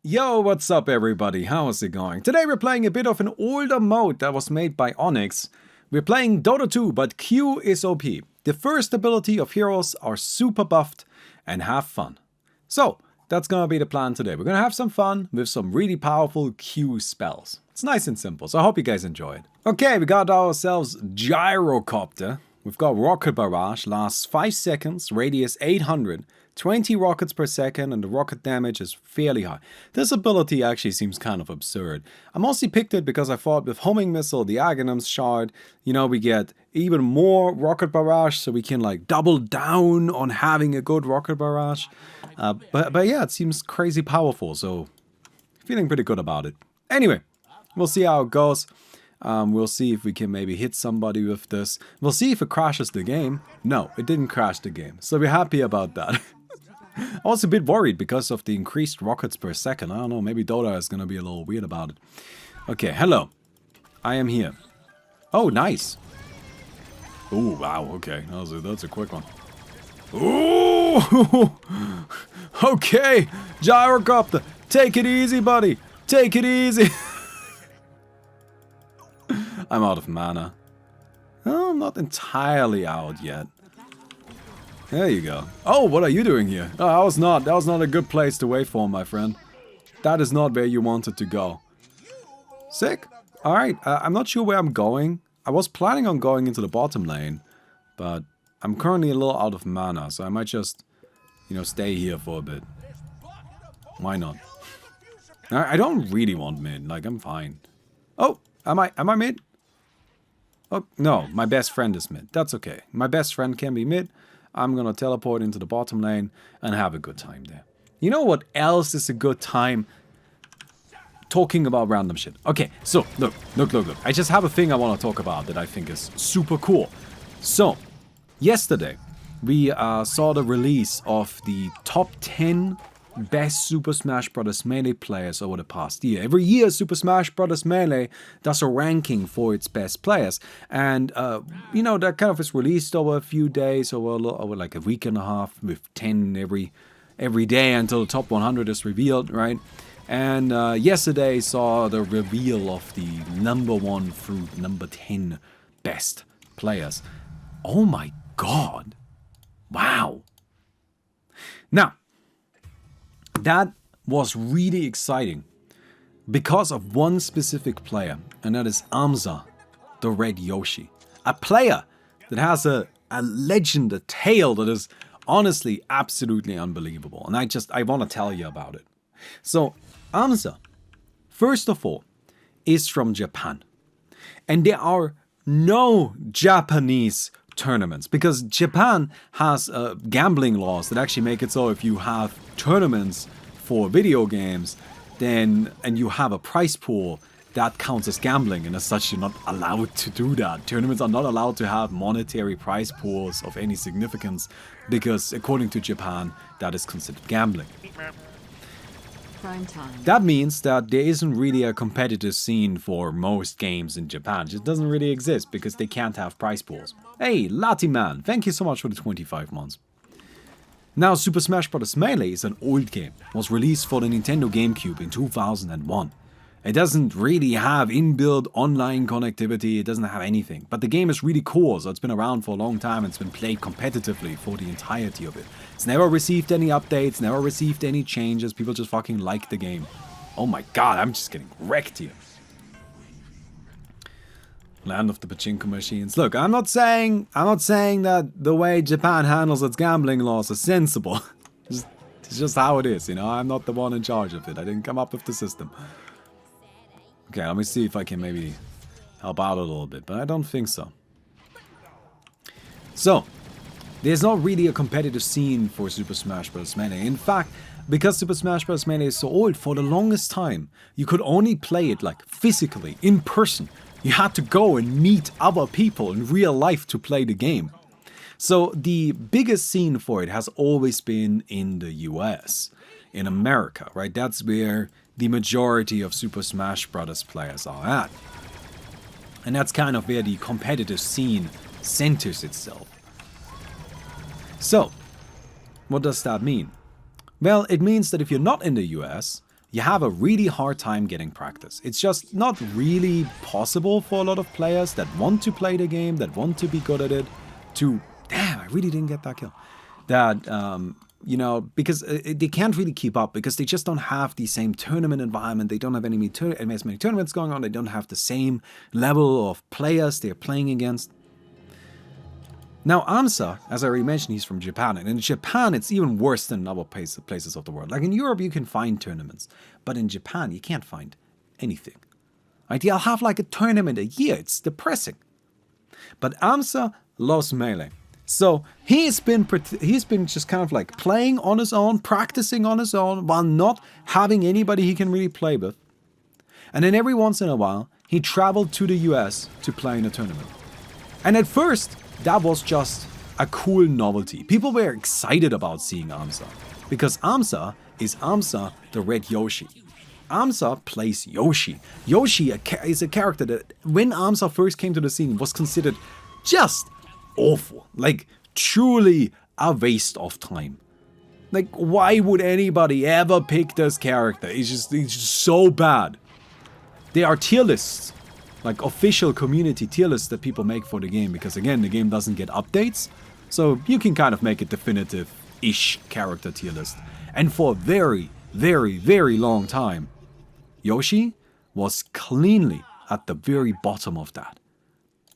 Yo, what's up everybody? How's it going? Today we're playing a bit of an older mode that was made by Onyx. We're playing Dota 2, but Q is OP. The first ability of heroes are super buffed and have fun. So, that's gonna be the plan today. We're gonna have some fun with some really powerful Q spells. It's nice and simple, so I hope you guys enjoy it. Okay, we got ourselves Gyrocopter. We've got Rocket Barrage, lasts 5 seconds, radius 800, 20 rockets per second, and the rocket damage is fairly high. This ability actually seems kind of absurd. I mostly picked it because I thought with Homing Missile, the Aghanim's Shard, we get even more Rocket Barrage, so we can like double down on having a good Rocket Barrage. But yeah, it seems crazy powerful, so feeling pretty good about it. Anyway, we'll see how it goes. We'll see if we can maybe hit somebody with this. We'll see if it crashes the game. No, it didn't crash the game, so we're happy about that. I was a bit worried because of the increased rockets per second. I don't know, maybe Dota is gonna be a little weird about it. Okay, hello. I am here. Oh, nice. Oh, wow, okay. That's a quick one. Ooh! Okay, Gyrocopter, take it easy, buddy. Take it easy. I'm out of mana. Oh, I'm not entirely out yet. There you go. Oh, what are you doing here? Oh, that was not a good place to wait for, my friend. That is not where you wanted to go. Sick. Alright, I'm not sure where I'm going. I was planning on going into the bottom lane, but I'm currently a little out of mana, so I might just, stay here for a bit. Why not? I don't really want mid, like, I'm fine. Oh, am I mid? Oh, no, my best friend is mid. That's okay. My best friend can be mid. I'm gonna teleport into the bottom lane and have a good time there. You know what else is a good time? Talking about random shit. Okay, so, look. I just have a thing I want to talk about that I think is super cool. So, yesterday, we saw the release of the top 10 best Super Smash Bros. Melee players over the past year. Every year, Super Smash Bros. Melee does a ranking for its best players. And, that kind of is released over a few days, over like a week and a half, with 10 every day until the top 100 is revealed, right? And yesterday saw the reveal of the number 1 through number 10 best players. Oh my god. Wow. Now, that was really exciting because of one specific player, and that is Amza, the Red Yoshi. A player that has a legend, a tale that is honestly absolutely unbelievable. And I want to tell you about it. So, Amza, first of all, is from Japan. And there are no Japanese tournaments because Japan has gambling laws that actually make it so if you have tournaments for video games and you have a prize pool, that counts as gambling, and as such you're not allowed to do that. Tournaments are not allowed to have monetary prize pools of any significance because according to Japan that is considered gambling. That means that there isn't really a competitive scene for most games in Japan. It just doesn't really exist because they can't have prize pools. Hey, Latiman, thank you so much for the 25 months. Now, Super Smash Bros. Melee is an old game. It was released for the Nintendo GameCube in 2001. It doesn't really have inbuilt online connectivity, it doesn't have anything. But the game is really cool, so it's been around for a long time and it's been played competitively for the entirety of it. It's never received any updates, never received any changes, people just fucking like the game. Oh my god, I'm just getting wrecked here. Land of the pachinko machines. Look, I'm not saying that the way Japan handles its gambling laws is sensible. It's just how it is, I'm not the one in charge of it. I didn't come up with the system. Okay, let me see if I can maybe help out a little bit, but I don't think so. So, there's not really a competitive scene for Super Smash Bros. Melee. In fact, because Super Smash Bros. Melee is so old, for the longest time, you could only play it like physically, in person. You had to go and meet other people in real life to play the game. So the biggest scene for it has always been in the US, in America, right? That's where the majority of Super Smash Bros. Players are at. And that's kind of where the competitive scene centers itself. So, what does that mean? Well, it means that if you're not in the US, you have a really hard time getting practice. It's just not really possible for a lot of players that want to play the game, that want to be good at it, to... Damn, I really didn't get that kill. That, you know, because they can't really keep up, because they just don't have the same tournament environment. They don't have as many tournaments going on. They don't have the same level of players they're playing against. Now, AMSA, as I already mentioned, he's from Japan. And in Japan, it's even worse than in other places of the world. Like in Europe, you can find tournaments. But in Japan, you can't find anything. Right? They'll have like a tournament a year. It's depressing. But AMSA loves Melee. So he's been just kind of like playing on his own, practicing on his own, while not having anybody he can really play with. And then every once in a while, he traveled to the US to play in a tournament. And at first, that was just a cool novelty. People were excited about seeing AMSA, because AMSA is AMSA the Red Yoshi. AMSA plays Yoshi. Yoshi is a character that, when AMSA first came to the scene, was considered just awful. Like, truly a waste of time. Like, why would anybody ever pick this character? He's just so bad. There are tier lists, like official community tier lists that people make for the game, because again, the game doesn't get updates. So you can kind of make a definitive-ish character tier list. And for a very, very, very long time, Yoshi was cleanly at the very bottom of that.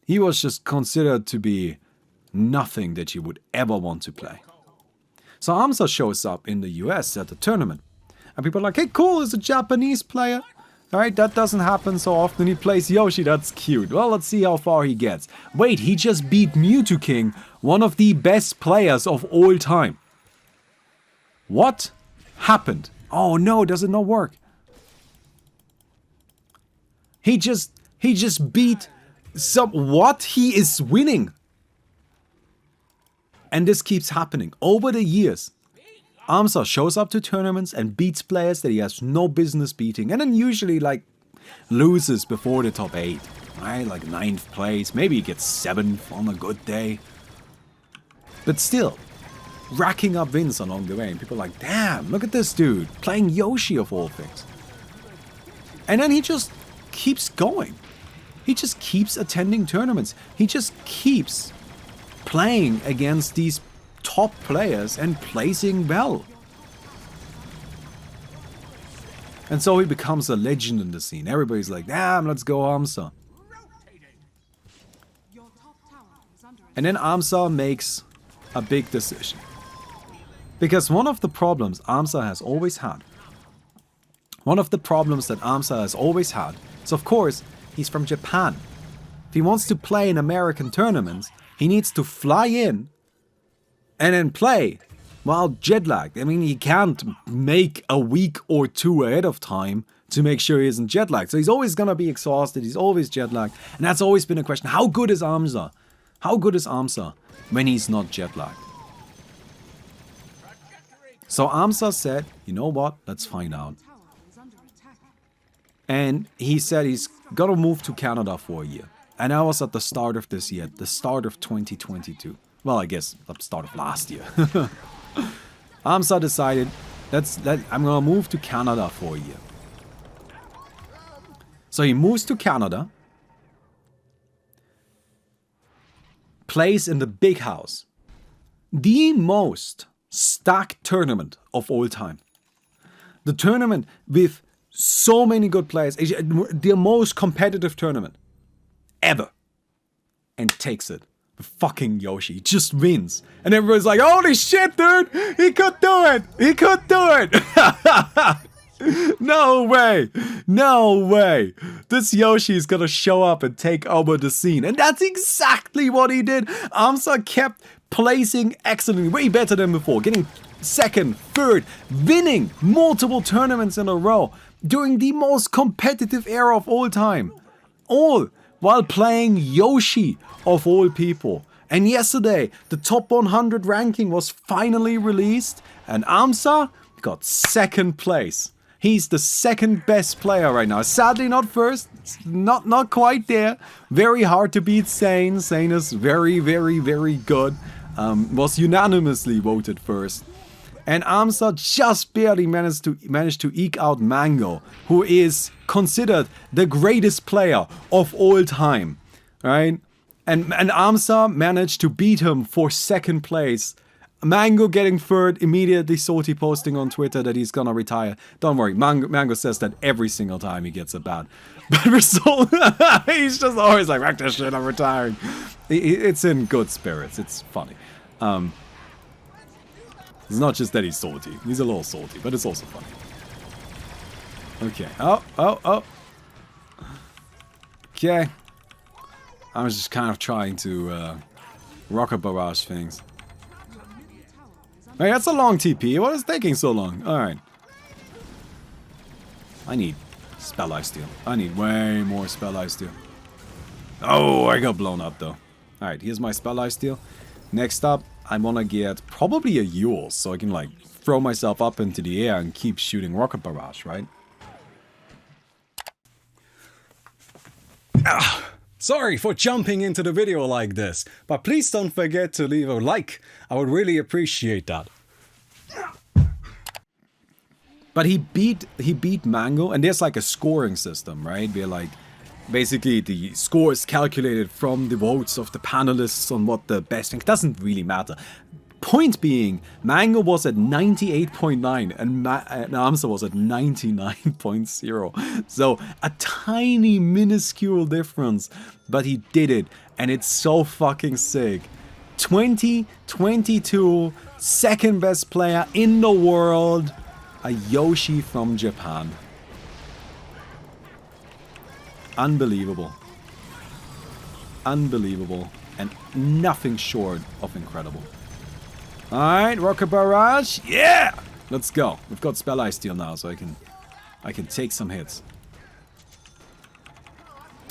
He was just considered to be nothing that you would ever want to play. So AMSA shows up in the US at the tournament. And people are like, hey, cool, it's a Japanese player. Alright, that doesn't happen so often. He plays Yoshi, that's cute. Well, let's see how far he gets. Wait, he just beat Mewtwo King, one of the best players of all time. What happened? Oh no, does it not work? He just beat what? He is winning. And this keeps happening over the years. AMSA shows up to tournaments and beats players that he has no business beating, and then usually like loses before the top 8, right? Like 9th place, maybe he gets 7th on a good day. But still, racking up wins along the way, and people are like, damn, look at this dude, playing Yoshi of all things. And then he just keeps going. He just keeps attending tournaments. He just keeps playing against these top players and placing well. And so he becomes a legend in the scene. Everybody's like, damn, let's go AMSA. And then AMSA makes a big decision. Because one of the problems AMSA has always had, is of course, he's from Japan. If he wants to play in American tournaments, he needs to fly in and then play while jet lagged. I mean, he can't make a week or two ahead of time to make sure he isn't jet lagged. So he's always going to be exhausted. He's always jet lagged. And that's always been a question. How good is AMSA? How good is AMSA when he's not jet lagged? So AMSA said, you know what? Let's find out. And he said he's got to move to Canada for a year. And that was at the start of this year, the start of 2022. Well, I guess the start of last year. AMSA decided, I'm gonna move to Canada for a year. So he moves to Canada, plays in the Big House, the most stacked tournament of all time. The tournament with so many good players, the most competitive tournament ever, and takes it. Fucking Yoshi just wins, and everybody's like, holy shit, dude, he could do it, no way, this Yoshi is gonna show up and take over the scene. And that's exactly what he did. AMSA kept placing excellently, way better than before, getting second, third, winning multiple tournaments in a row during the most competitive era of all time, all while playing Yoshi of all people. And yesterday, the top 100 ranking was finally released, and AMSA got second place. He's the second best player right now. Sadly not first, not quite there. Very hard to beat Sane. Sane is very, very, very good. Was unanimously voted first. And Amsa just barely managed to eke out Mango, who is considered the greatest player of all time, right? And Amsa managed to beat him for second place. Mango getting third, immediately Soti posting on Twitter that he's gonna retire. Don't worry, Mango says that every single time he gets a bat. But Resol, he's just always like, "Wreck this shit, I'm retiring." It's in good spirits, it's funny. It's not just that he's salty. He's a little salty, but it's also funny. Okay. Oh. Okay. I was just kind of trying to rocket barrage things. Hey, that's a long TP. What is taking so long? Alright. I need spell lifesteal. I need way more spell lifesteal. Oh, I got blown up though. Alright, here's my spell lifesteal. Next up, I want to get probably a Yule, so I can like throw myself up into the air and keep shooting rocket barrage, right? Sorry for jumping into the video like this, but please don't forget to leave a like. I would really appreciate that. But he beat Mango, and there's like a scoring system, right? Where like basically the score is calculated from the votes of the panelists on what the best thing. It doesn't really matter. Point being, Mango was at 98.9 and Amsa was at 99.0. So a tiny minuscule difference, but he did it, and it's so fucking sick. 2022, second best player in the world, a Yoshi from Japan. Unbelievable. Unbelievable. And nothing short of incredible. Alright, Rocket Barrage. Yeah! Let's go. We've got Spell Ice Steel now, so I can take some hits.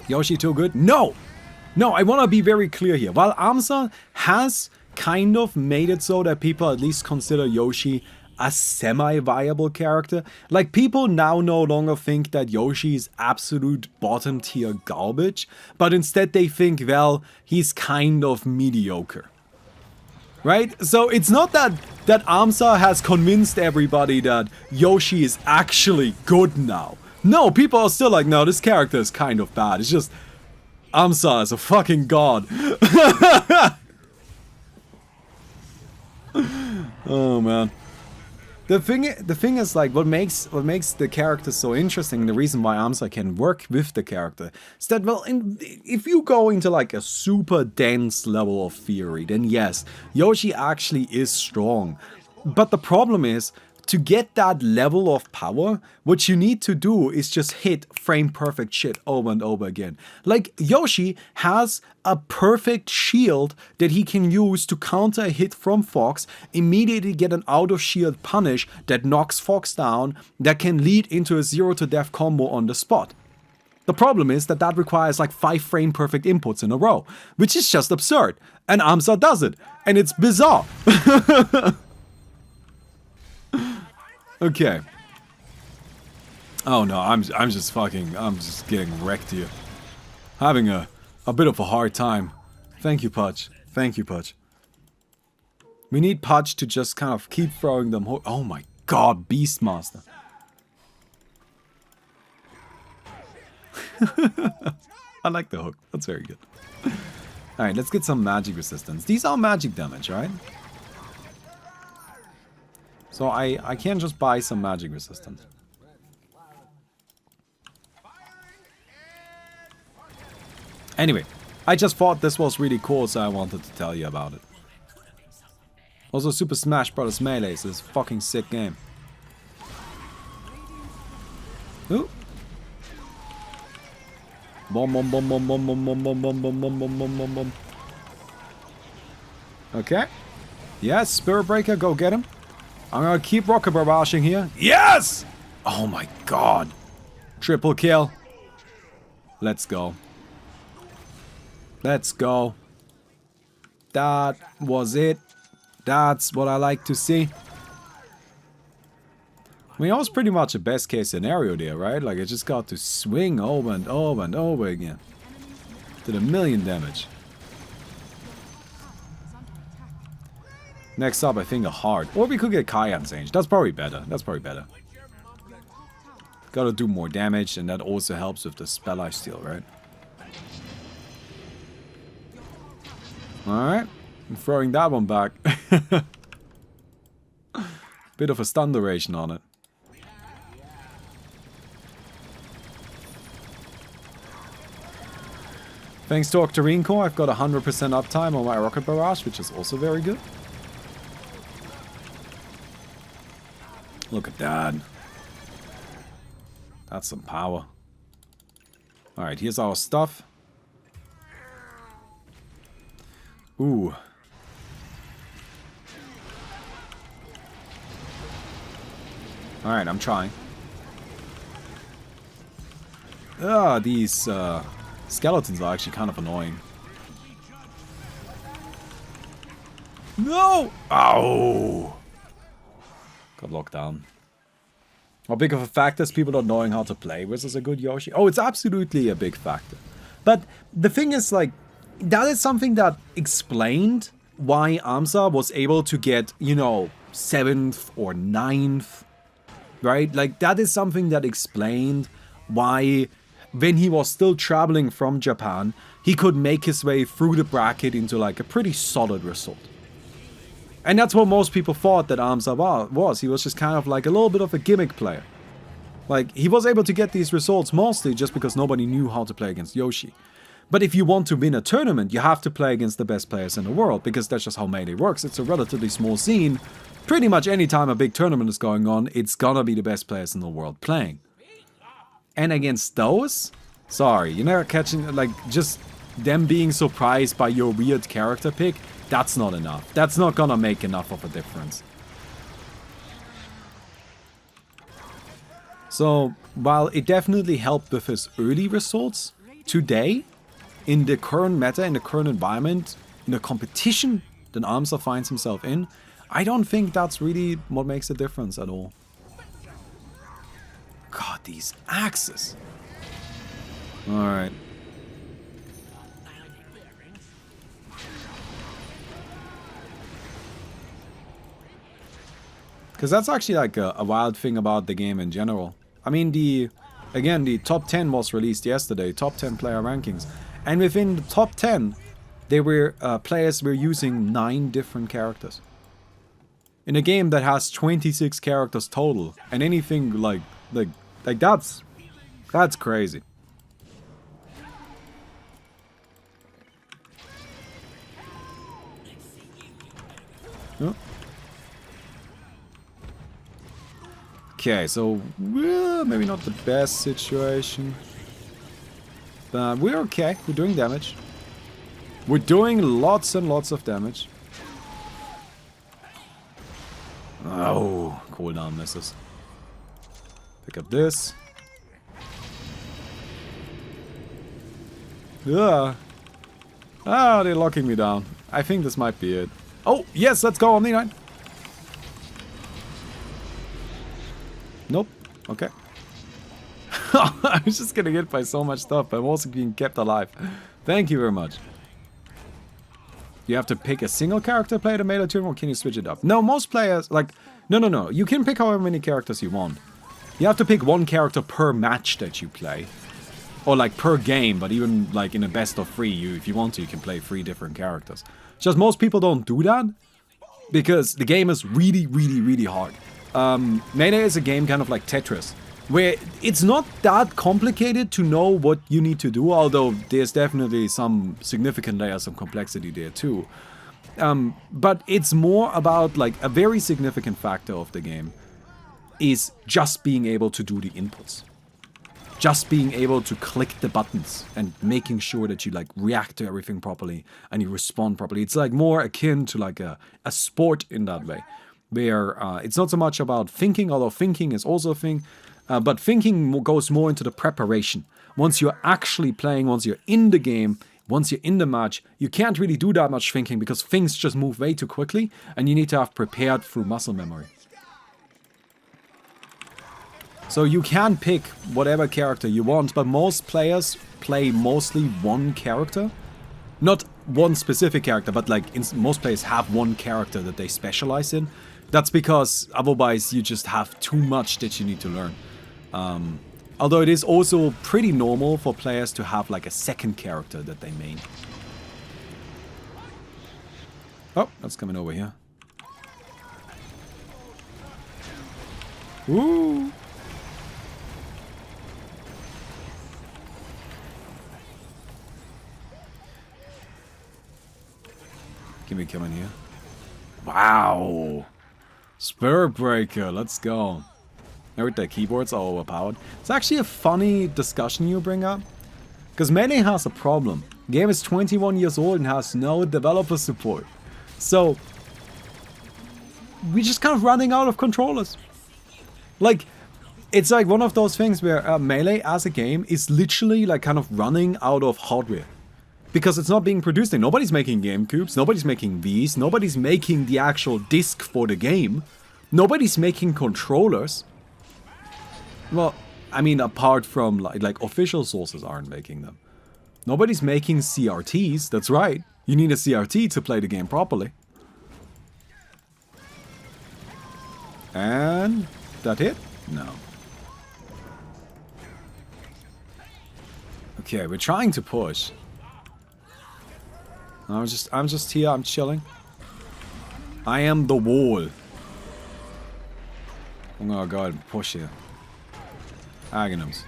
Yoshi too good? No! No, I want to be very clear here. While Amsa has kind of made it so that people at least consider Yoshi a semi-viable character. Like, people now no longer think that Yoshi is absolute bottom tier garbage, but instead they think, well, he's kind of mediocre. Right? So it's not that Amsa has convinced everybody that Yoshi is actually good now. No, people are still like, no, this character is kind of bad. It's just, Amsa is a fucking god. Oh man. The thing is, like, what makes the character so interesting, the reason why Amsa can work with the character, is that, well, if you go into like a super dense level of theory, then yes, Yoshi actually is strong. But the problem is, to get that level of power, what you need to do is just hit frame perfect shit over and over again. Like, Yoshi has a perfect shield that he can use to counter a hit from Fox, immediately get an out of shield punish that knocks Fox down, that can lead into a 0 to death combo on the spot. The problem is that requires like 5 frame perfect inputs in a row, which is just absurd. And Amsa does it, and it's bizarre. Okay. Oh no, I'm just getting wrecked here. Having a bit of a hard time. Thank you, Pudge. Thank you, Pudge. We need Pudge to just kind of keep throwing them. Oh my god, Beastmaster. I like the hook. That's very good. Alright, let's get some magic resistance. These are magic damage, right? So I can just buy some magic resistance. Anyway, I just thought this was really cool, so I wanted to tell you about it. Also, Super Smash Bros. Melee is this fucking sick game. Ooh. Bom bom bom bom bom bom bom bom bom bom bom bom bom bom bom. Okay. Yes, Spirit Breaker, go get him. I'm gonna keep rocket barraging here. Yes! Oh my god. Triple kill. Let's go. Let's go. That was it. That's what I like to see. I mean, that was pretty much a best case scenario there, right? Like, I just got to swing over and over and over again. Did 1,000,000 damage. Next up, I think a heart. Or we could get Kyan's Range. That's probably better. That's probably better. Gotta do more damage, and that also helps with the spell lifesteal, right? Alright. I'm throwing that one back. Bit of a stun duration on it. Thanks to Octarine Core, I've got 100% uptime on my Rocket Barrage, which is also very good. Look at that. That's some power. Alright, here's our stuff. Ooh. Alright, I'm trying. These skeletons are actually kind of annoying. No! Ow! Got locked down. How big of a factor is people not knowing how to play versus a good Yoshi? Oh, it's absolutely a big factor. But the thing is, like, that is something that explained why Amsa was able to get, you know, 7th or 9th, right? Like, that is something that explained why, when he was still traveling from Japan, he could make his way through the bracket into, like, a pretty solid result. And that's what most people thought that Amsa was. He was just kind of like a little bit of a gimmick player. Like, he was able to get these results mostly just because nobody knew how to play against Yoshi. But if you want to win a tournament, you have to play against the best players in the world, because that's just how Melee works. It's a relatively small scene. Pretty much any time a big tournament is going on, it's gonna be the best players in the world playing. And against those, sorry, you're never catching, like, just them being surprised by your weird character pick. That's not enough. That's not gonna make enough of a difference. So, while it definitely helped with his early results, today, in the current meta, in the current environment, in the competition that Amsa finds himself in, I don't think that's really what makes a difference at all. God, these axes. Alright. Because that's actually like a wild thing about the game in general. I mean, the top 10 was released yesterday, top 10 player rankings. And within the top 10, there were players were using 9 different characters. In a game that has 26 characters total, and anything like that's crazy. Oh. Okay, so maybe not the best situation, but we're okay. We're doing damage. We're doing lots and lots of damage. Oh, cooldown misses. Pick up this. Yeah. Ah, they're locking me down. I think this might be it. Oh, yes, let's go on the 9. Nope. Okay. I was just getting hit by so much stuff, but I'm also being kept alive. Thank you very much. You have to pick a single character, play the Melee tournament, or can you switch it up? No, most players, like... No. You can pick however many characters you want. You have to pick one character per match that you play. Or like per game, but even like in a best of 3, if you want to, you can play 3 different characters. Just most people don't do that, because the game is really, really, really hard. Melee is a game kind of like Tetris, where it's not that complicated to know what you need to do, although there's definitely some significant layers of complexity there too. But it's more about, like, a very significant factor of the game is just being able to do the inputs. Just being able to click the buttons and making sure that you, like, react to everything properly and you respond properly. It's like more akin to like a sport in that way, where it's not so much about thinking, although thinking is also a thing, but thinking goes more into the preparation. Once you're actually playing, once you're in the game, once you're in the match, you can't really do that much thinking because things just move way too quickly and you need to have prepared through muscle memory. So you can pick whatever character you want, but most players play mostly one character. Not one specific character, but like most players have one character that they specialize in. That's because otherwise you just have too much that you need to learn. Although it is also pretty normal for players to have like a second character that they main. Oh, that's coming over here. Woo! Give me coming here. Wow! Spirit Breaker, let's go. Now with the keyboards are overpowered. It's actually a funny discussion you bring up. Because Melee has a problem. The game is 21 years old and has no developer support. So, we're just kind of running out of controllers. Like, it's like one of those things where Melee as a game is literally like kind of running out of hardware. Because it's not being produced. Nobody's making GameCubes, nobody's making Viis, nobody's making the actual disc for the game. Nobody's making controllers. Well, I mean, apart from like official sources aren't making them. Nobody's making CRTs, that's right. You need a CRT to play the game properly. And that hit? No. Okay, we're trying to push. I'm just here, I'm chilling. I am the wall. I'm gonna go ahead and push here. Aghanims.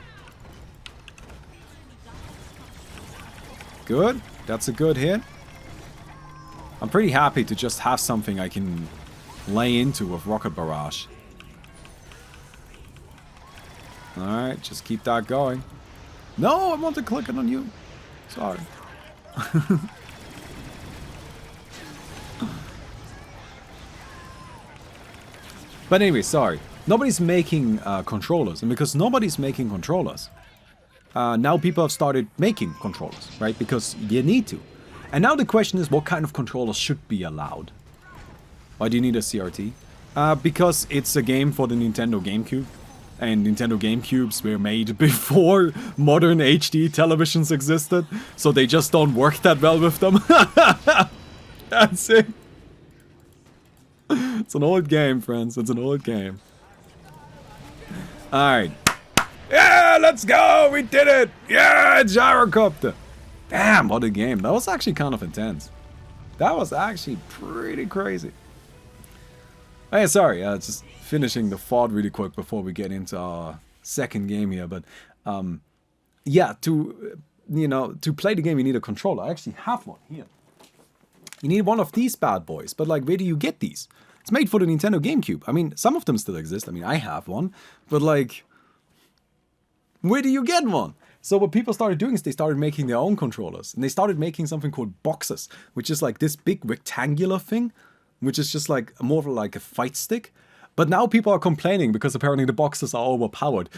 Good. That's a good hit. I'm pretty happy to just have something I can lay into with Rocket Barrage. Alright, just keep that going. No, I want to click it on you. Sorry. But anyway, sorry. Nobody's making controllers, and because nobody's making controllers, now people have started making controllers, right? Because you need to. And now the question is, what kind of controllers should be allowed? Why do you need a CRT? Because it's a game for the Nintendo GameCube, and Nintendo GameCubes were made before modern HD televisions existed, so they just don't work that well with them. That's it. It's an old game, friends. It's an old game. Alright. Yeah, let's go! We did it! Yeah, gyrocopter! Damn, what a game. That was actually kind of intense. That was actually pretty crazy. Hey, sorry, just finishing the thought really quick before we get into our second game here. But, yeah, to play the game, you need a controller. I actually have one here. You need one of these bad boys. But, like, where do you get these? It's made for the Nintendo GameCube. I mean, some of them still exist. I mean, I have one. But, like, where do you get one? So what people started doing is they started making their own controllers. And they started making something called boxes, which is like this big rectangular thing, which is just like more of like a fight stick. But now people are complaining because apparently the boxes are overpowered.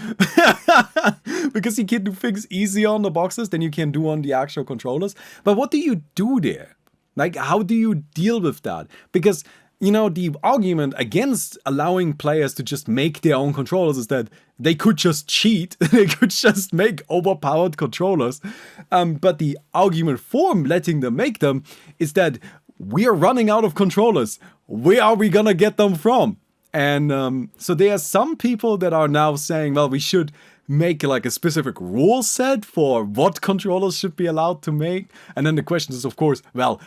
Because you can do things easier on the boxes than you can do on the actual controllers. But what do you do there? Like, how do you deal with that? Because, you know, the argument against allowing players to just make their own controllers is that they could just cheat. They could just make overpowered controllers. But the argument for letting them make them is that we are running out of controllers. Where are we gonna get them from? And so there are some people that are now saying, well, we should make like a specific rule set for what controllers should be allowed to make. And then the question is, of course, well,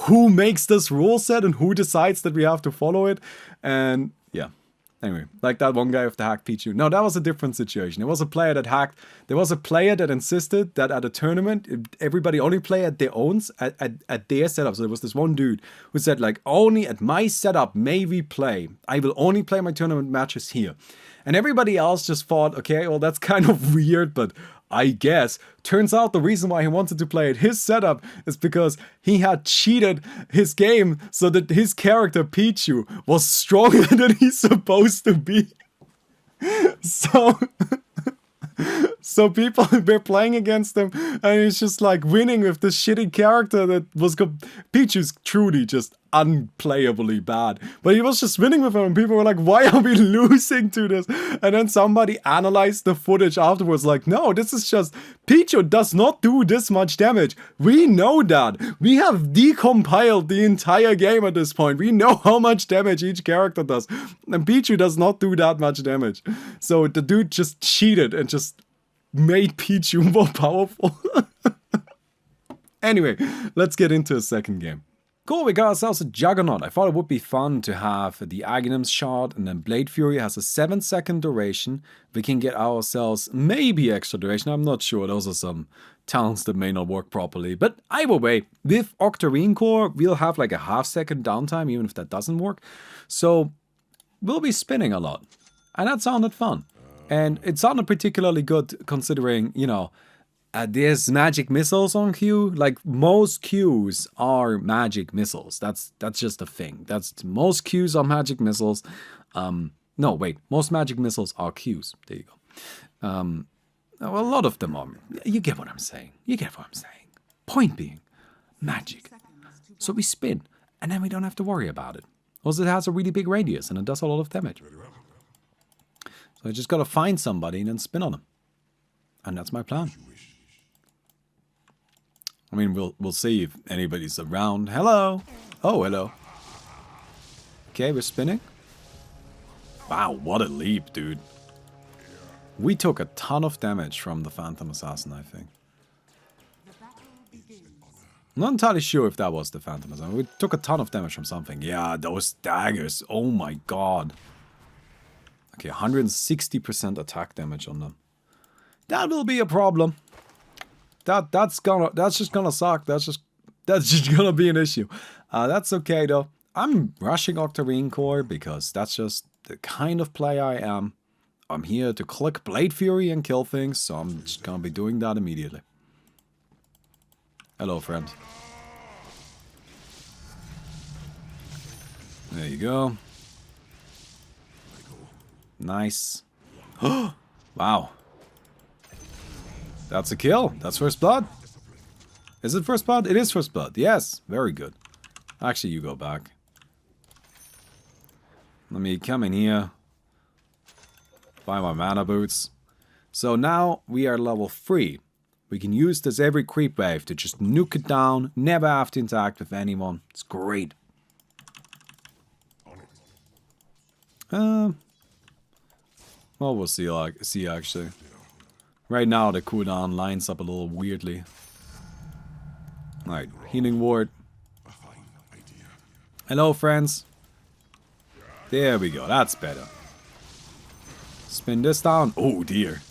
who makes this rule set and who decides that we have to follow it? And yeah, anyway, like that one guy with the hacked Pichu. No, that was a different situation. It was a player that hacked. There was a player that insisted that at a tournament, everybody only play at their own, at their setup. So there was this one dude who said, like, only at my setup may we play. I will only play my tournament matches here. And everybody else just thought, okay, well, that's kind of weird, but I guess. Turns out the reason why he wanted to play at his setup is because he had cheated his game so that his character Pichu was stronger than he's supposed to be. So people were playing against him and he's just like winning with this shitty character that was... Pichu's truly just unplayably bad. But he was just winning with him, and people were like, why are we losing to this? And then somebody analyzed the footage afterwards, like, no, this is just, Pichu does not do this much damage. We know that. We have decompiled the entire game at this point. We know how much damage each character does. And Pichu does not do that much damage. So the dude just cheated and just made Pichu more powerful. Anyway, let's get into a second game. Cool, we got ourselves a Juggernaut. I thought it would be fun to have the Aghanim's shard, and then Blade Fury has a 7-second duration. We can get ourselves maybe extra duration, I'm not sure. Those are some talents that may not work properly. But either way, with Octarine Core, we'll have like a half-second downtime, even if that doesn't work. So we'll be spinning a lot. And that sounded fun. And it sounded particularly good considering, you know, there's magic missiles on Q. Like, most Qs are magic missiles. That's just a thing. Most Qs are magic missiles. No, wait. Most magic missiles are Qs. There you go. Well, a lot of them are. You get what I'm saying. Point being, magic. So we spin, and then we don't have to worry about it. Also, it has a really big radius, and it does a lot of damage. So I just gotta find somebody and then spin on them. And that's my plan. I mean, we'll see if anybody's around. Hello. Oh, hello. Okay, we're spinning. Wow, what a leap, dude. We took a ton of damage from the Phantom Assassin, I think. I'm not entirely sure if that was the Phantom Assassin. We took a ton of damage from something. Yeah, those daggers. Oh my god. Okay, 160% attack damage on them. That will be a problem. That's just gonna suck. That's just gonna be an issue. That's okay though. I'm rushing Octarine Core because that's just the kind of player I am. I'm here to click Blade Fury and kill things, so I'm just gonna be doing that immediately. Hello, friend. There you go. Nice. Wow. That's a kill. That's first blood. Is it first blood? It is first blood. Yes. Very good. Actually, you go back. Let me come in here. Buy my mana boots. So now we are level 3. We can use this every creep wave to just nuke it down. Never have to interact with anyone. It's great. Well, we'll see actually. Right now, the cooldown lines up a little weirdly. Alright, healing ward. Hello, friends. There we go, that's better. Spin this down. Oh, dear.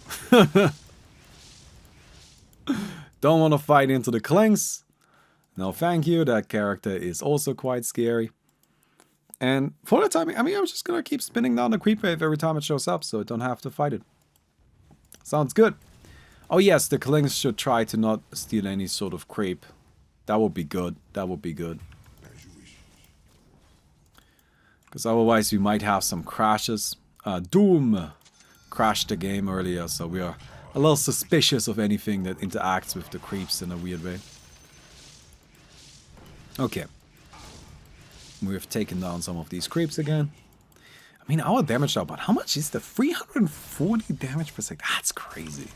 Don't want to fight into the clings. No, thank you. That character is also quite scary. And for the time, I mean, I'm just gonna keep spinning down the creep wave every time it shows up, so I don't have to fight it. Sounds good. Oh yes, the clings should try to not steal any sort of creep. That would be good. That would be good. Because otherwise we might have some crashes. Doom crashed the game earlier, so we are a little suspicious of anything that interacts with the creeps in a weird way. Okay. We've taken down some of these creeps again. I mean, our damage output, how much is the 340 damage per second? That's crazy.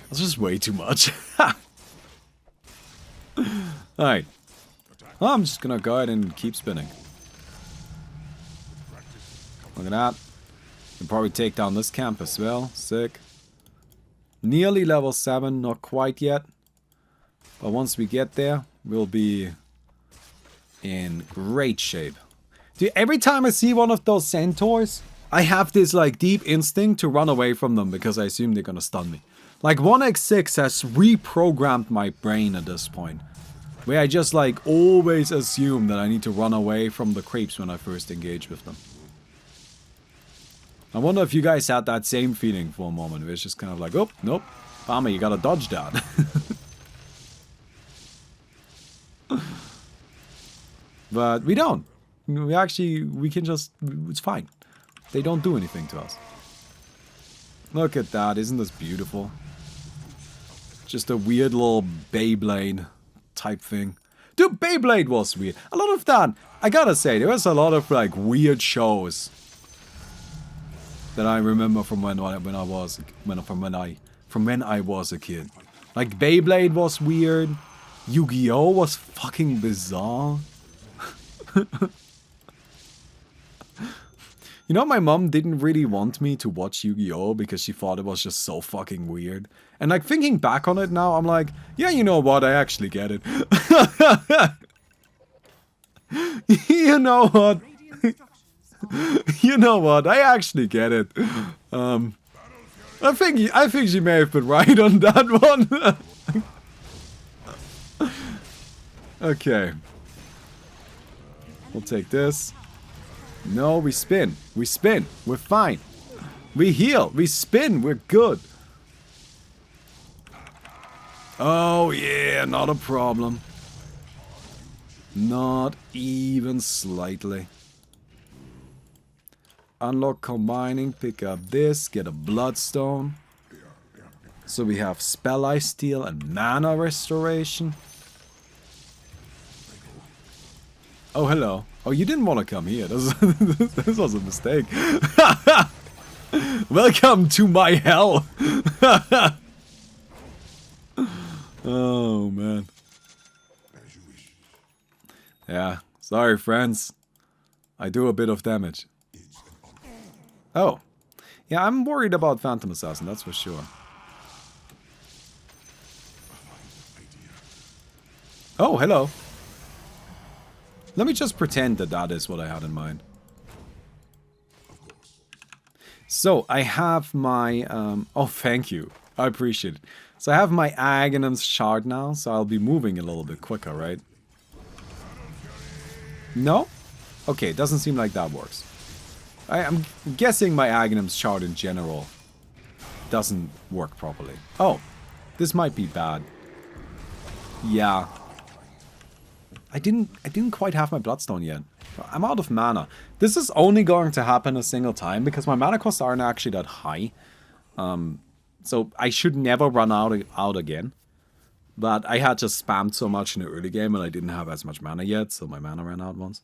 That's just way too much. Alright. Well, I'm just gonna go ahead and keep spinning. Look at that. Can probably take down this camp as well. Sick. Nearly level 7, not quite yet. But once we get there, we'll be in great shape. Dude, every time I see one of those centaurs, I have this like deep instinct to run away from them because I assume they're gonna stun me. Like 1x6 has reprogrammed my brain at this point. Where I just like always assume that I need to run away from the creeps when I first engage with them. I wonder if you guys had that same feeling for a moment. Where it's just kind of like, oh, nope. Baumi, you gotta dodge that. But we don't. We can just, it's fine. They don't do anything to us. Look at that, isn't this beautiful? Just a weird little Beyblade type thing. Dude, Beyblade was weird. A lot of that, I gotta say, there was a lot of like weird shows that I remember from when I was a kid. Like Beyblade was weird. Yu-Gi-Oh was fucking bizarre. You know, my mom didn't really want me to watch Yu-Gi-Oh because she thought it was just so fucking weird. And like thinking back on it now, I'm like, yeah, you know what? I actually get it. You know what? You know what? I actually get it. I think she may have been right on that one. Okay. We'll take this. No, we spin. We spin. We're fine. We heal. We spin. We're good. Oh, yeah. Not a problem. Not even slightly. Unlock combining. Pick up this. Get a bloodstone. So we have Spell Ice Steal and Mana Restoration. Oh, hello. Oh, you didn't want to come here. This was a mistake. Welcome to my hell. Oh, man. Yeah, sorry, friends. I do a bit of damage. Oh. Yeah, I'm worried about Phantom Assassin, that's for sure. Oh, hello. Let me just pretend that that is what I had in mind. So, I have my... oh, thank you. I appreciate it. So, I have my Aghanim's shard now, so I'll be moving a little bit quicker, right? No? Okay, it doesn't seem like that works. I'm guessing my Aghanim's shard in general doesn't work properly. Oh, this might be bad. Yeah. I didn't quite have my Bloodstone yet. I'm out of mana. This is only going to happen a single time because my mana costs aren't actually that high. So I should never run out again. But I had just spammed so much in the early game and I didn't have as much mana yet, so my mana ran out once.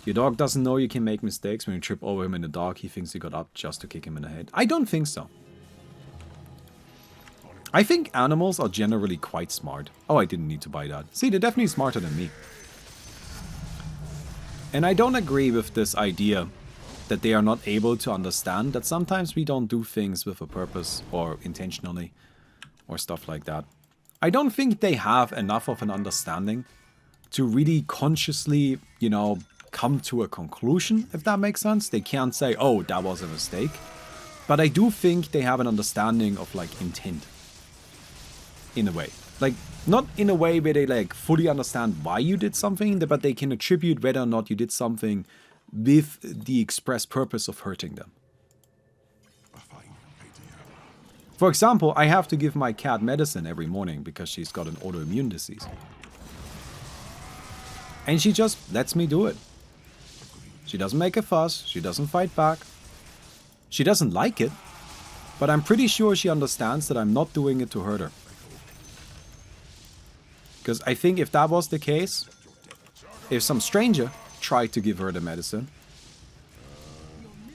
Your dog doesn't know you can make mistakes. When you trip over him in the dark, he thinks you got up just to kick him in the head. I don't think so. I think animals are generally quite smart. Oh, I didn't need to buy that. See, they're definitely smarter than me. And I don't agree with this idea that they are not able to understand that sometimes we don't do things with a purpose or intentionally or stuff like that. I don't think they have enough of an understanding to really consciously, you know, come to a conclusion, if that makes sense. They can't say, oh, that was a mistake. But I do think they have an understanding of, like, intent. In a way. Like, not in a way where they, like, fully understand why you did something, but they can attribute whether or not you did something with the express purpose of hurting them. For example, I have to give my cat medicine every morning because she's got an autoimmune disease. And she just lets me do it. She doesn't make a fuss, she doesn't fight back. She doesn't like it, but I'm pretty sure she understands that I'm not doing it to hurt her. Because I think if that was the case, if some stranger tried to give her the medicine,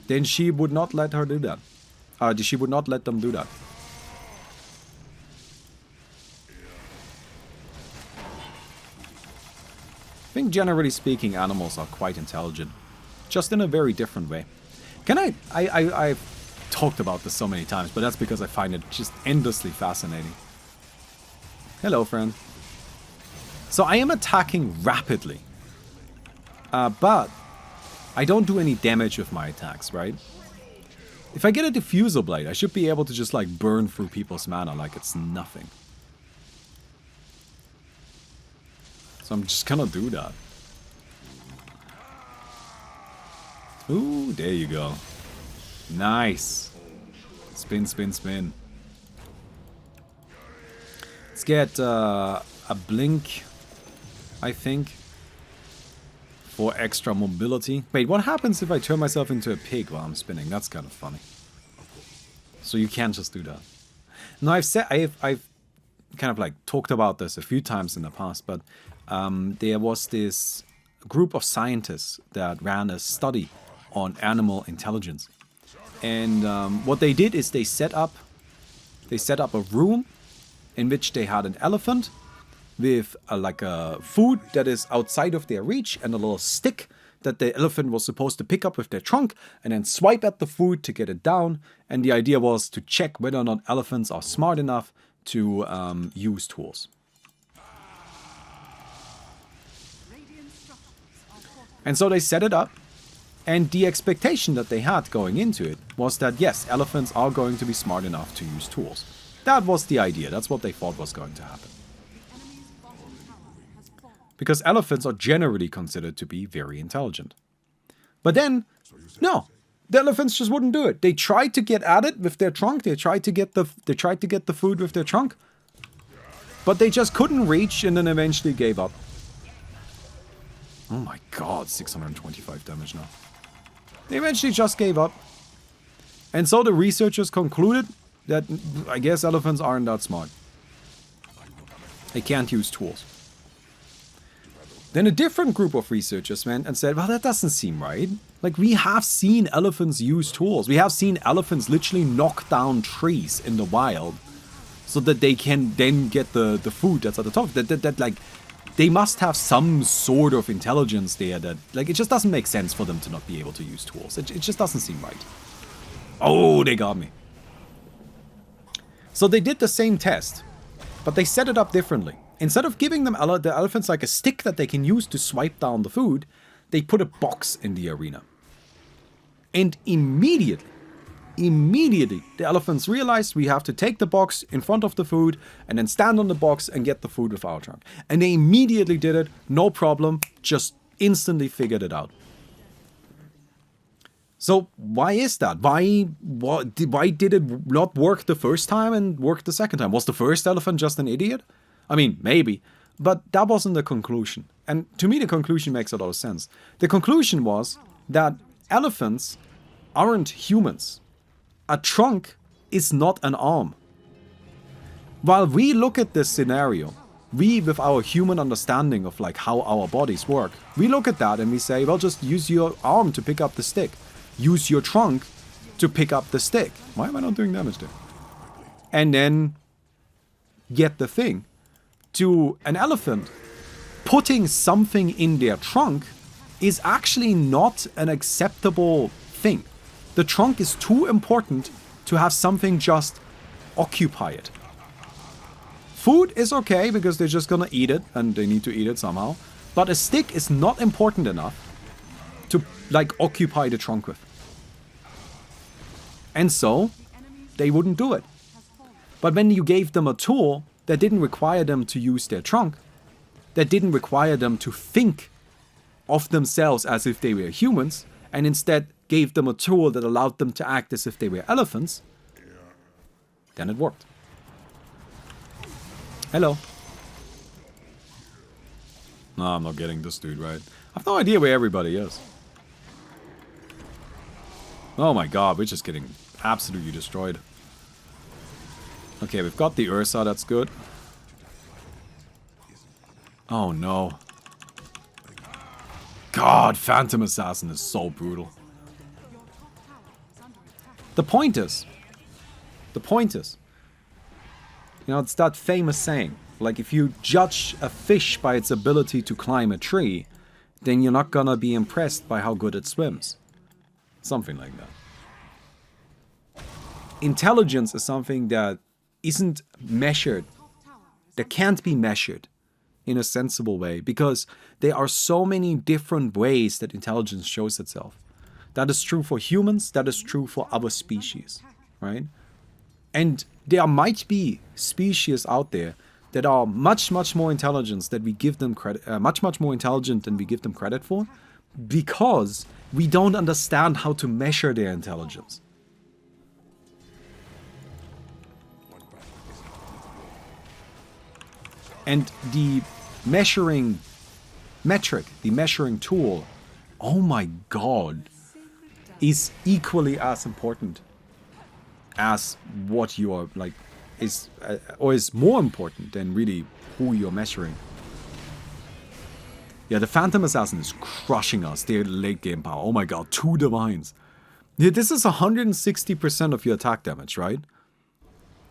then she would not let her do that. She would not let them do that. I think generally speaking, animals are quite intelligent. Just in a very different way. I've talked about this so many times, but that's because I find it just endlessly fascinating. Hello, friend. So I am attacking rapidly. But I don't do any damage with my attacks, right? If I get a diffusal blade, I should be able to just like burn through people's mana like it's nothing. So I'm just gonna do that. Ooh, there you go. Nice. Spin, spin, spin. Let's get a blink, I think, for extra mobility. Wait, what happens if I turn myself into a pig while I'm spinning? That's kind of funny. So you can't just do that. No, I've kind of like talked about this a few times in the past, but there was this group of scientists that ran a study on animal intelligence. And what they did is they set up a room in which they had an elephant with like a food that is outside of their reach and a little stick that the elephant was supposed to pick up with their trunk and then swipe at the food to get it down. And the idea was to check whether or not elephants are smart enough to use tools. And so they set it up, and the expectation that they had going into it was that yes, elephants are going to be smart enough to use tools. That was the idea. That's what they thought was going to happen. Because elephants are generally considered to be very intelligent. But then, no, the elephants just wouldn't do it. They tried to get at it with their trunk. They tried to get the food with their trunk, but they just couldn't reach, and then eventually gave up. Oh my god, 625 damage now. They eventually just gave up. And so the researchers concluded that I guess elephants aren't that smart. They can't use tools. Then a different group of researchers went and said, well, that doesn't seem right. Like, we have seen elephants use tools. We have seen elephants literally knock down trees in the wild so that they can then get the food that's at the top. That like, they must have some sort of intelligence there that, like, it just doesn't make sense for them to not be able to use tools. It just doesn't seem right. Oh, they got me. So they did the same test, but they set it up differently. Instead of giving them the elephants like a stick that they can use to swipe down the food, they put a box in the arena. And immediately, the elephants realized we have to take the box in front of the food and then stand on the box and get the food with our trunk. And they immediately did it, no problem, just instantly figured it out. So why is that? Why did it not work the first time and work the second time? Was the first elephant just an idiot? I mean, maybe, but that wasn't the conclusion. And to me, the conclusion makes a lot of sense. The conclusion was that elephants aren't humans. A trunk is not an arm. While we look at this scenario, we, with our human understanding of like how our bodies work, we look at that and we say, well, just use your arm to pick up the stick. Use your trunk to pick up the stick. Why am I not doing damage there? And then get the thing. To an elephant, putting something in their trunk is actually not an acceptable thing. The trunk is too important to have something just occupy it. Food is okay because they're just gonna eat it and they need to eat it somehow. But a stick is not important enough to like occupy the trunk with. And so they wouldn't do it. But when you gave them a tool that didn't require them to use their trunk, that didn't require them to think of themselves as if they were humans, and instead gave them a tool that allowed them to act as if they were elephants, then it worked. Hello. No, I'm not getting this dude right. I have no idea where everybody is. Oh my god, we're just getting absolutely destroyed. Okay, we've got the Ursa, that's good. Oh no. God, Phantom Assassin is so brutal. The point is, you know, it's that famous saying, like if you judge a fish by its ability to climb a tree, then you're not gonna be impressed by how good it swims. Something like that. Intelligence is something that isn't measured, that can't be measured in a sensible way, because there are so many different ways that intelligence shows itself. That is true for humans, that is true for other species, right? And there might be species out there that are much more intelligent than we give them credit, much more intelligent than we give them credit for, because we don't understand how to measure their intelligence. And the measuring metric, the measuring tool, oh my god, is equally as important as what you are, like, or is more important than really who you're measuring. Yeah, the Phantom Assassin is crushing us. Their late game power. Oh my god, 2 divines. Yeah, this is 160% of your attack damage, right?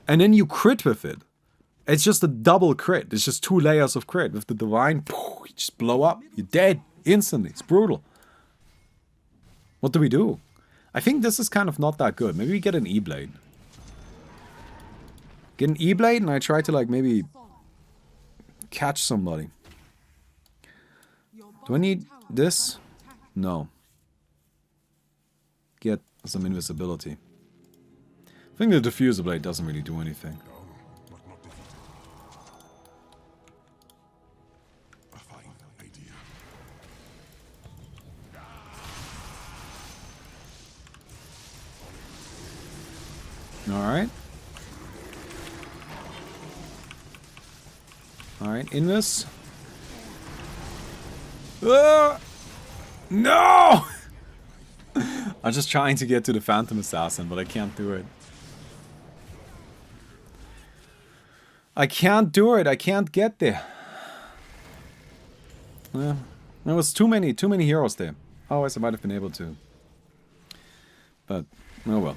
And then you crit with it. It's just a double crit. It's just 2 layers of crit. With the divine, you just blow up. You're dead instantly. It's brutal. What do we do? I think this is kind of not that good. Maybe we get an E-Blade. Get an E-Blade and I try to like maybe catch somebody. Do I need this? No. Get some invisibility. I think the diffuser blade doesn't really do anything. Alright. Alright, Invis. No! I'm just trying to get to the Phantom Assassin, but I can't do it. I can't do it. I can't get there. There was too many heroes there. Otherwise I might have been able to. But, oh well.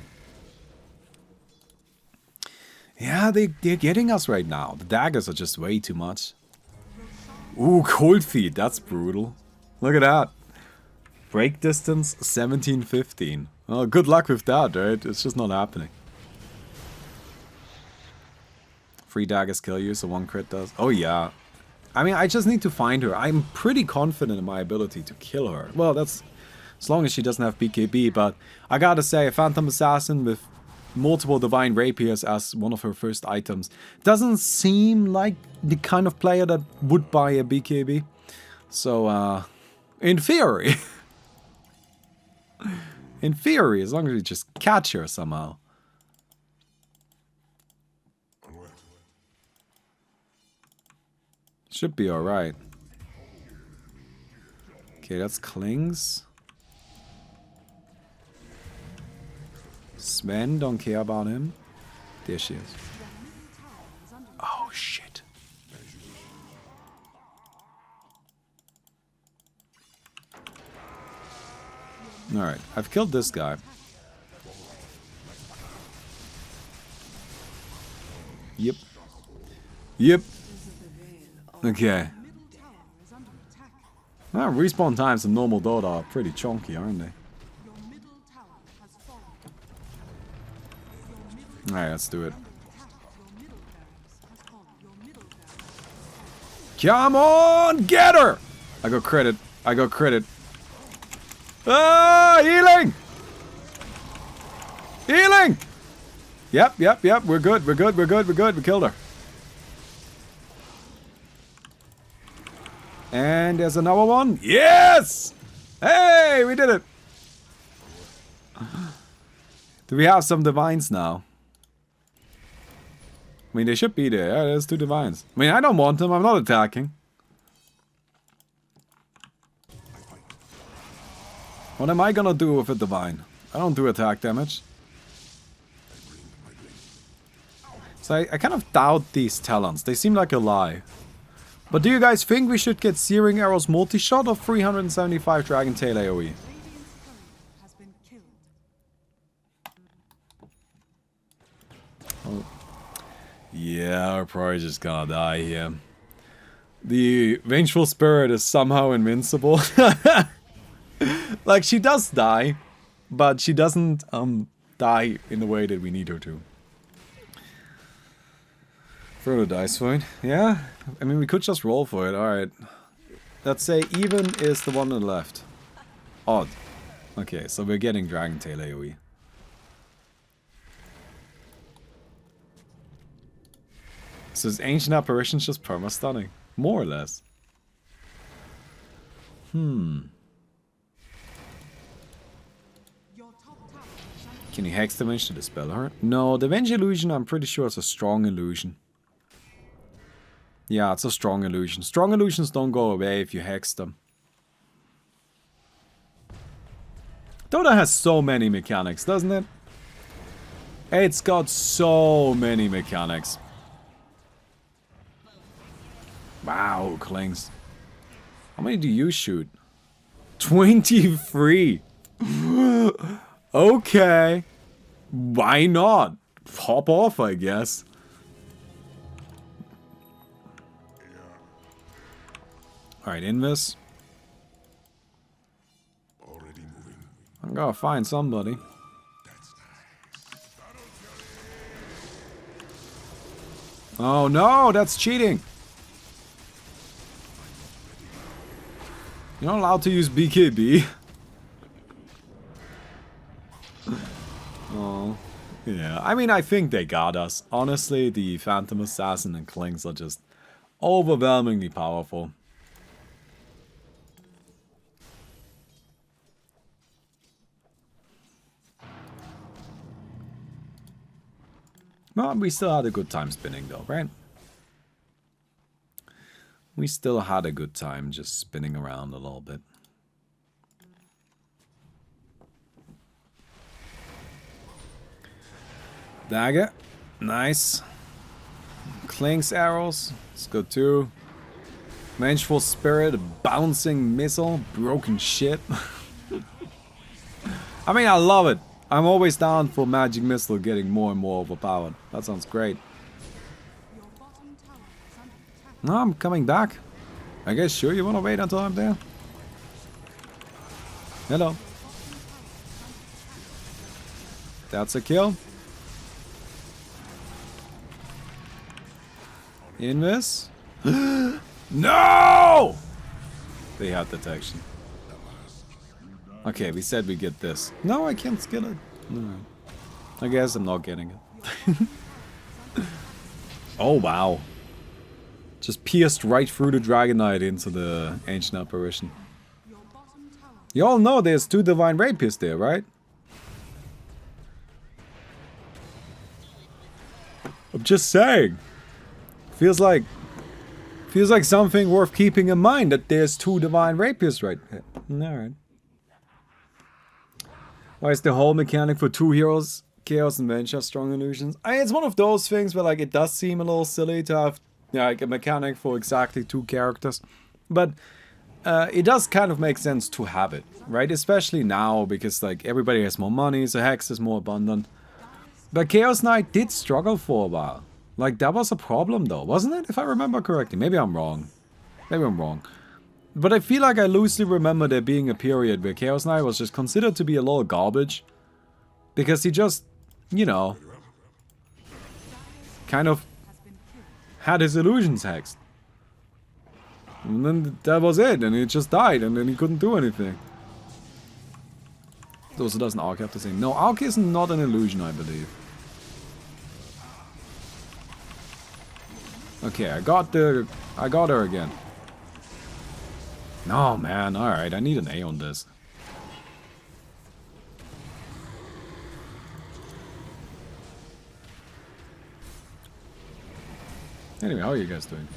Yeah, they're getting us right now. The daggers are just way too much. Ooh, cold feet. That's brutal. Look at that. Break distance 17-15. Well, good luck with that, right? It's just not happening. 3 daggers kill you, so 1 crit does. Oh yeah. I mean, I just need to find her. I'm pretty confident in my ability to kill her. Well, that's as long as she doesn't have BKB, but I gotta say, a Phantom Assassin with multiple Divine Rapiers as one of her first items doesn't seem like the kind of player that would buy a BKB. So, in theory... in theory, as long as we just catch her somehow. Should be alright. Okay, that's Klings. Sven, don't care about him. There she is. Oh, shit. Alright, I've killed this guy. Yep. Yep. Okay. Well, respawn times in normal Dota are pretty chunky, aren't they? Alright, let's do it. Come on, get her! I got credit. I got credit. Ah, healing! Healing! Yep. We're good. We killed her. And there's another one. Yes! Hey, we did it. Do we have some divines now? I mean, they should be there. Yeah, there's 2 divines. I mean, I don't want them. I'm not attacking. What am I gonna do with a divine? I don't do attack damage. So I kind of doubt these talents. They seem like a lie. But do you guys think we should get Searing Arrows multi-shot or 375 Dragon Tail AoE? Oh. Yeah, we're probably just gonna die here. The Vengeful Spirit is somehow invincible. Like, she does die, but she doesn't die in the way that we need her to. Throw the dice for it. Yeah, I mean, we could just roll for it. Alright. Let's say even is the one on the left. Odd. Okay, so we're getting Dragon Tail AoE. So is Ancient Apparitions just perma-stunning? More or less. Can you Hex Damage to dispel her? No, the Venge Illusion, I'm pretty sure it's a strong illusion. Yeah, it's a strong illusion. Strong illusions don't go away if you hex them. Dota has so many mechanics, doesn't it? It's got so many mechanics. Wow, Klings. How many do you shoot? 23. Okay. Why not? Hop off, I guess. Alright, Invis. I'm gonna find somebody. Oh no, that's cheating. You're not allowed to use BKB. Oh, yeah. I mean, I think they got us. Honestly, the Phantom Assassin and Klings are just overwhelmingly powerful. Well, we still had a good time spinning though, right? We still had a good time just spinning around a little bit. Dagger. Nice. Klings arrows. It's good too. Vengeful Spirit. Bouncing Missile. Broken shit. I mean, I love it. I'm always down for Magic Missile getting more and more overpowered. That sounds great. No, I'm coming back. I guess sure you want to wait until I'm there? Hello. That's a kill. Invis? No! They had detection. Okay, we said we get this. No, I can't skill it. No. I guess I'm not getting it. Oh, wow. Just pierced right through the Dragon Knight into the Ancient Apparition. You all know there's 2 Divine Rapiers there, right? I'm just saying. Feels like something worth keeping in mind that there's 2 Divine Rapiers right there. Alright. Why is the whole mechanic for 2 heroes, Chaos and Venge, have strong illusions? It's one of those things where like it does seem a little silly to have like a mechanic for exactly 2 characters. But it does kind of make sense to have it, right? Especially now because like everybody has more money, so Hex is more abundant. But Chaos Knight did struggle for a while. Like that was a problem though, wasn't it? If I remember correctly. Maybe I'm wrong. Maybe I'm wrong. But I feel like I loosely remember there being a period where Chaos Knight was just considered to be a little garbage. Because he just, you know, kind of had his illusions hexed. And then that was it, and he just died, and then he couldn't do anything. So doesn't Ark have to say? No, Ark is not an illusion, I believe. Okay, I got her again. No, man, alright, I need an A on this. Anyway, how are you guys doing?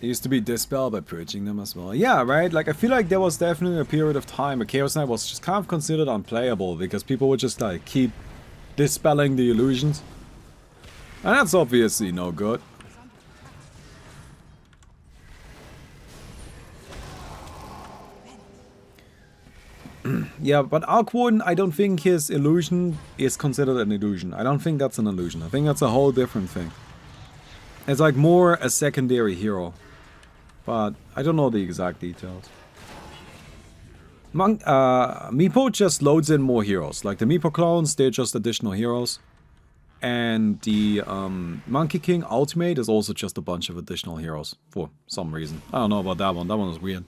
They used to be dispelled by purging them as well. Yeah, right? Like, I feel like there was definitely a period of time where Chaos Knight was just kind of considered unplayable because people would just, like, keep dispelling the illusions. And that's obviously no good. Yeah, but Arc Warden, I don't think his illusion is considered an illusion. I don't think that's an illusion. I think that's a whole different thing. It's like more a secondary hero. But I don't know the exact details. Meepo just loads in more heroes. Like the Meepo clones, they're just additional heroes. And the Monkey King Ultimate is also just a bunch of additional heroes. For some reason. I don't know about that one. That one was weird.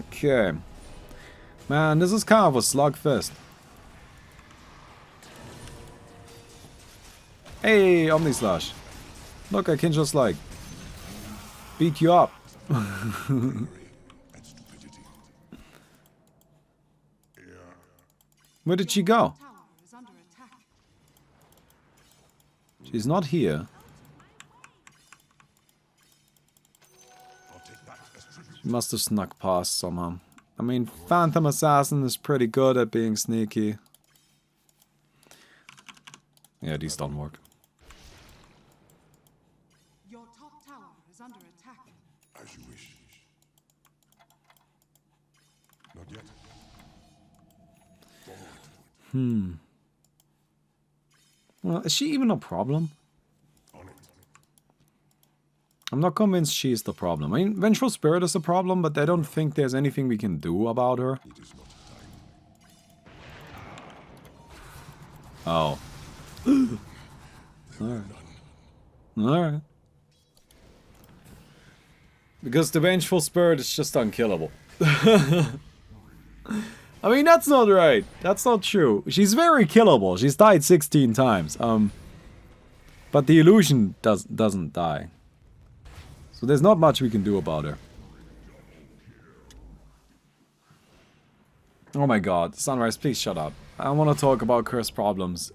Okay. Man, this is kind of a slugfest. Hey, Omni Slash. Look, I can just like beat you up. Where did she go? She's not here. She must have snuck past somehow. I mean, Phantom Assassin is pretty good at being sneaky. Yeah, these don't work. Your top tower is under attack. As you wish. Not yet. Forward. Well, is she even a problem? On it. I'm not convinced she's the problem. I mean, Vengeful Spirit is a problem, but I don't think there's anything we can do about her. It is not time. Oh. Alright. Alright. Because the Vengeful Spirit is just unkillable. I mean, that's not right. That's not true. She's very killable. She's died 16 times. But the illusion doesn't die. So there's not much we can do about her. Oh my god. Sunrise, please shut up. I want to talk about cursed problems.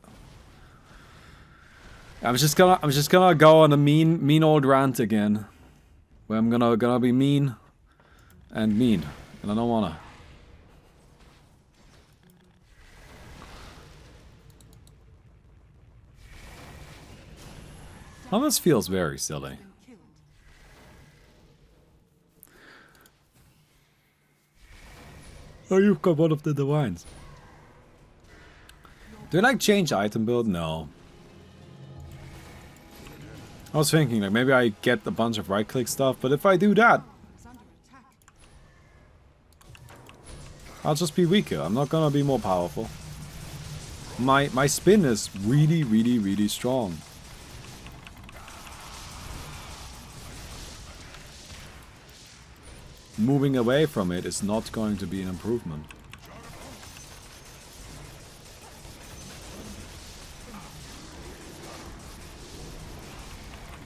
I'm just gonna go on a mean old rant again. Where I'm gonna be mean. And mean. And I don't wanna. Oh, this feels very silly. Oh, you've got one of the divines. Do I like change item build? No. I was thinking like maybe I get a bunch of right click stuff, but if I do that, I'll just be weaker. I'm not gonna be more powerful. My spin is really strong. Moving away from it is not going to be an improvement.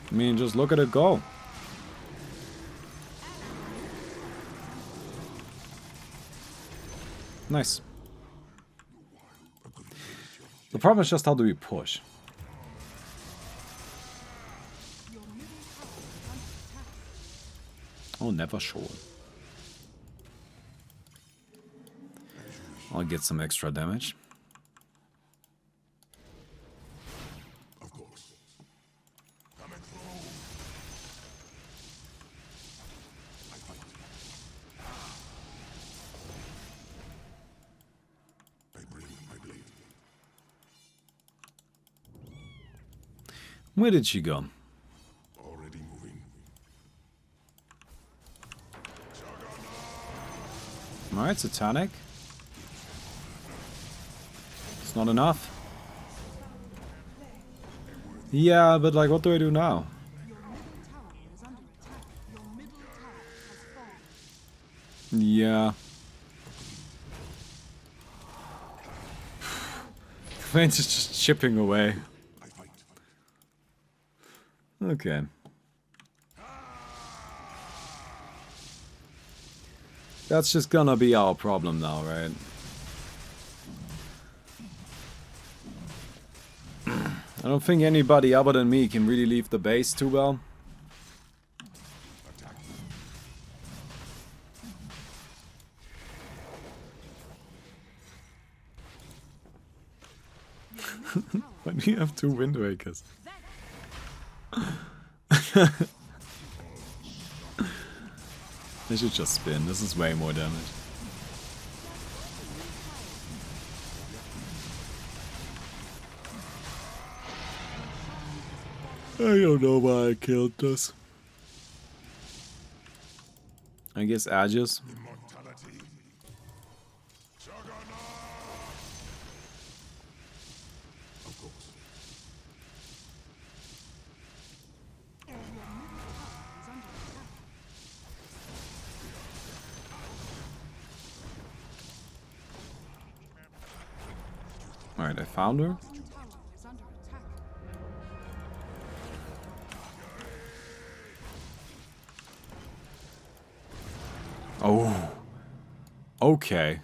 I mean, just look at it go. Nice. The problem is just how do we push? Oh, never sure. I'll get some extra damage. Of course. Coming through. I fight. I bring my blade. Where did she go? Already moving. Alright, Satanic. It's not enough. Yeah, but like, what do I do now? Yeah. Vance is just chipping away. I fight. Okay. That's just gonna be our problem now, right? I don't think anybody other than me can really leave the base too well. Attack. Why do you have two Wind Wakers? I should just spin. This is way more damage. I don't know why I killed this. I guess Aegis. Immortality. Juggernaut. Of course. Alright, I found her. Oh. Okay.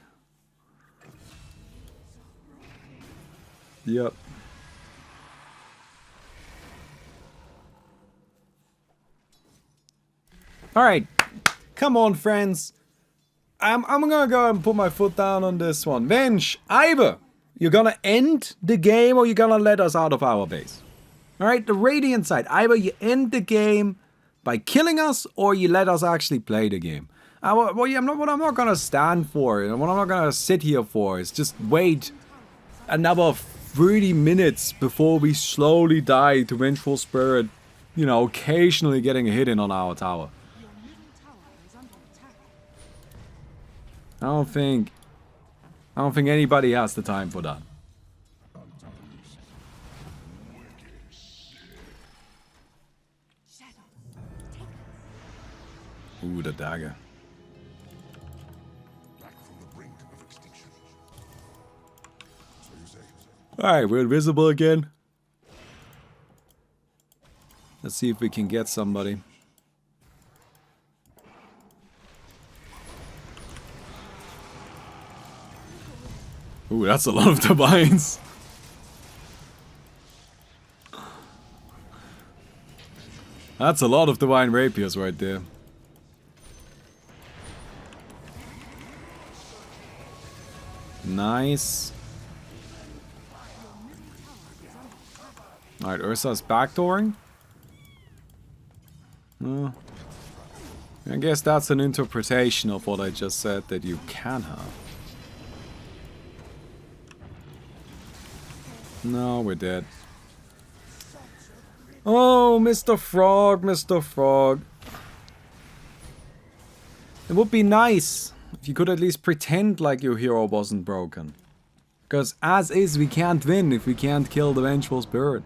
Yep. Alright. Come on, friends. I'm gonna go and put my foot down on this one. Venge, either you're gonna end the game or you're gonna let us out of our base. Alright, the Radiant side. Either you end the game by killing us or you let us actually play the game. What I'm not gonna stand for, and what I'm not gonna sit here for is just wait another 30 minutes before we slowly die to Vengeful Spirit, you know, occasionally getting a hit in on our tower. Your middle tower is under attack. I don't think anybody has the time for that. Ooh, the dagger. Back from the brink of extinction. So you say. Alright, we're invisible again. Let's see if we can get somebody. Ooh, that's a lot of divines. That's a lot of divine rapiers right there. Nice. Alright, Ursa's backdooring. I guess that's an interpretation of what I just said that you can have. No, we're dead. Oh, Mr. Frog, Mr. Frog. It would be nice if you could at least pretend like your hero wasn't broken. Because as is, we can't win if we can't kill the Vengeful Spirit.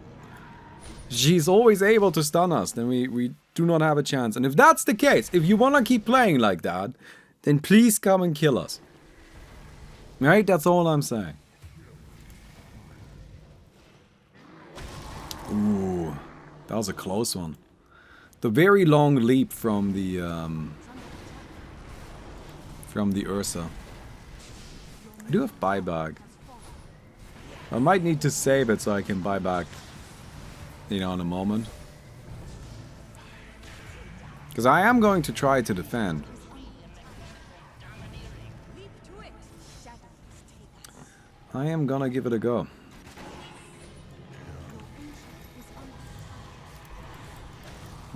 She's always able to stun us, then we do not have a chance. And if that's the case, if you want to keep playing like that, then please come and kill us. Right? That's all I'm saying. Ooh, that was a close one. The very long leap from the Ursa. I do have buyback. I might need to save it so I can buy back, you know, in a moment. Because I am going to try to defend. I am gonna give it a go.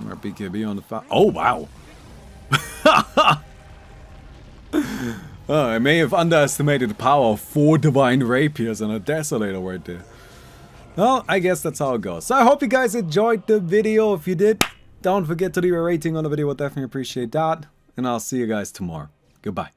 Our BKB on the oh wow! Oh, I may have underestimated the power of 4 divine rapiers and a desolator right there. Well, I guess that's how it goes. So I hope you guys enjoyed the video. If you did, don't forget to leave a rating on the video. We'll definitely appreciate that. And I'll see you guys tomorrow. Goodbye.